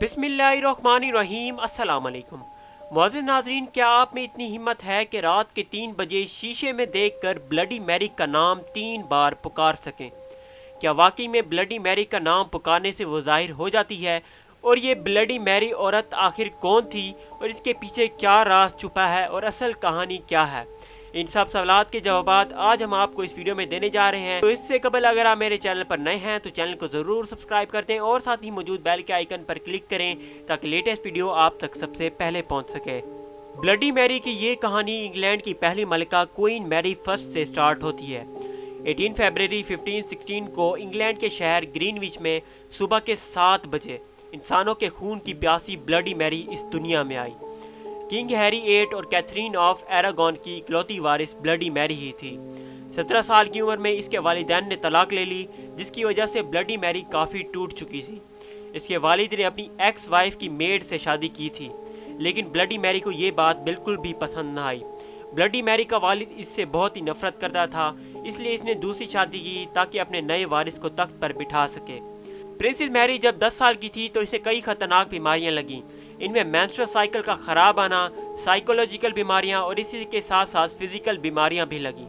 बिस्मिल्लाहिर्रहमानिर्रहीम। अस्सलाम वालेकुम। मुअज़्ज़िज़ नाज़रीन, क्या आप में इतनी हिम्मत है कि रात के 3 बजे शीशे में देखकर ब्लडी मैरी का नाम 3 बार पुकार सकें? क्या वाकई में ब्लडी मैरी का नाम पुकारने से वो ज़ाहिर हो जाती है? और ये ब्लडी मैरी औरत आखिर कौन थी और इसके पीछे क्या राज छुपा है और असल कहानी क्या है? इन सब सवालात के जवाबात आज हम आपको इस वीडियो में देने जा रहे हैं। तो इससे कबल अगर आप मेरे चैनल पर नए हैं तो चैनल को ज़रूर सब्सक्राइब कर दें और साथ ही मौजूद बेल के आइकन पर क्लिक करें ताकि लेटेस्ट वीडियो आप तक सबसे पहले पहुंच सके। ब्लडी मैरी की ये कहानी इंग्लैंड की पहली मलिका क्वीन मैरी फर्स्ट से स्टार्ट होती है। 18 फरवरी 1516 को इंग्लैंड के शहर ग्रीनविच में सुबह के 7 बजे इंसानों के खून की प्यासी ब्लडी मैरी इस दुनिया में आई। किंग हैरी 8 और कैथरीन ऑफ एरागॉन की इकलौती वारिस ब्लडी मैरी ही थी। 17 साल की उम्र में इसके वालिदैन ने तलाक ले ली, जिसकी वजह से ब्लडी मैरी काफ़ी टूट चुकी थी। इसके वालिद ने अपनी एक्स वाइफ की मेड से शादी की थी, लेकिन ब्लडी मैरी को ये बात बिल्कुल भी पसंद न आई। ब्लडी मैरी का वालिद इससे बहुत ही नफरत करता था, इसलिए इसने दूसरी शादी की ताकि अपने नए वारिस को तख्त पर बिठा सके। प्रिंसेस मैरी जब 10 साल की थी तो इसे कई खतरनाक बीमारियां लगीं। इनमें मेंस्ट्रुअल साइकिल का ख़राब आना, साइकोलॉजिकल बीमारियां और इसी के साथ साथ फिजिकल बीमारियां भी लगीं।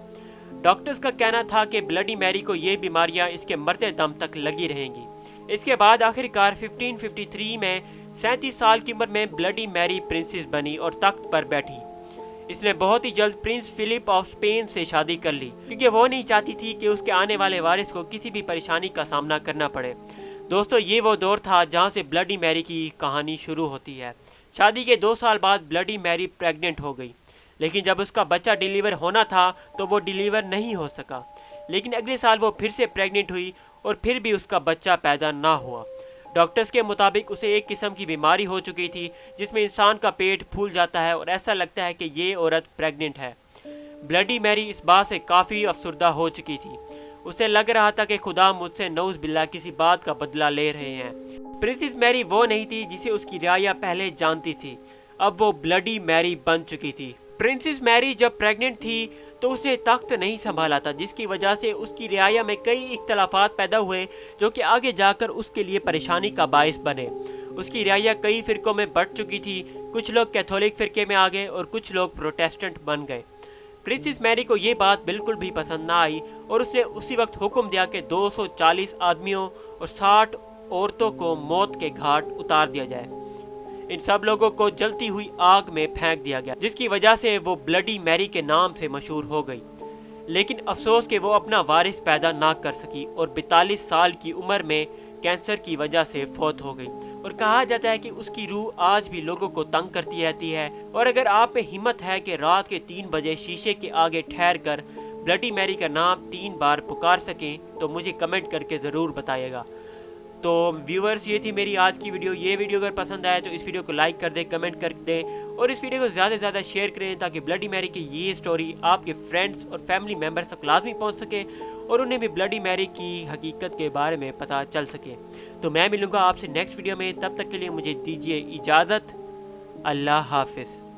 डॉक्टर्स का कहना था कि ब्लडी मैरी को ये बीमारियां इसके मरते दम तक लगी रहेंगी। इसके बाद आखिरकार 1553 में 37 साल की उम्र में ब्लडी मैरी प्रिंसेस बनी और तख्त पर बैठी। इसने बहुत ही जल्द प्रिंस फिलिप ऑफ स्पेन से शादी कर ली, क्योंकि वो नहीं चाहती थी कि उसके आने वाले वारिस को किसी भी परेशानी का सामना करना पड़े। दोस्तों, ये वो दौर था जहां से ब्लडी मैरी की कहानी शुरू होती है। शादी के 2 साल बाद ब्लडी मैरी प्रेग्नेंट हो गई, लेकिन जब उसका बच्चा डिलीवर होना था तो वो डिलीवर नहीं हो सका। लेकिन अगले साल वो फिर से प्रेग्नेंट हुई और फिर भी उसका बच्चा पैदा ना हुआ। डॉक्टर्स के मुताबिक उसे एक किस्म की बीमारी हो चुकी थी जिसमें इंसान का पेट फूल जाता है और ऐसा लगता है कि ये औरत प्रेग्नेंट है। ब्लडी मैरी इस बात से काफ़ी अफसरदा हो चुकी थी। उसे लग रहा था कि खुदा मुझसे नौज़ बिल्ला किसी बात का बदला ले रहे हैं। प्रिंसेस मैरी वो नहीं थी जिसे उसकी रियाया पहले जानती थी, अब वो ब्लडी मैरी बन चुकी थी। प्रिंसेस मैरी जब प्रेग्नेंट थी तो उसने तख्त नहीं संभाला था, जिसकी वजह से उसकी रियाया में कई इख्तलाफात पैदा हुए जो कि आगे जाकर उसके लिए परेशानी का बायस बने। उसकी रियाया कई फ़िरकों में बंट चुकी थी, कुछ लोग कैथोलिक फ़िरके में आ गए और कुछ लोग प्रोटेस्टेंट बन गए। प्रिंसेस मैरी को ये बात बिल्कुल भी पसंद ना आई और उसने उसी वक्त हुक्म दिया कि 240 आदमियों और 60 औरतों को मौत के घाट उतार दिया जाए। इन सब लोगों को जलती हुई आग में फेंक दिया गया, जिसकी वजह से वो ब्लडी मैरी के नाम से मशहूर हो गई। लेकिन अफसोस कि वो अपना वारिस पैदा ना कर सकी और 42 साल की उम्र में कैंसर की वजह से फौत हो गई। और कहा जाता है कि उसकी रूह आज भी लोगों को तंग करती रहती है। और अगर आप में हिम्मत है कि रात के 3 बजे शीशे के आगे ठहर कर ब्लडी मैरी का नाम 3 बार पुकार सकें तो मुझे कमेंट करके ज़रूर बताइएगा। तो व्यूअर्स, ये थी मेरी आज की वीडियो। ये वीडियो अगर पसंद आए तो इस वीडियो को लाइक कर दें, कमेंट कर दें और इस वीडियो को ज़्यादा से ज़्यादा शेयर करें ताकि ब्लडी मैरी की ये स्टोरी आपके फ्रेंड्स और फैमिली मेम्बर्स तक लाजमी पहुंच सके और उन्हें भी ब्लडी मैरी की हकीकत के बारे में पता चल सके। तो मैं मिलूँगा आपसे नेक्स्ट वीडियो में, तब तक के लिए मुझे दीजिए इजाज़त। अल्लाह हाफिज़।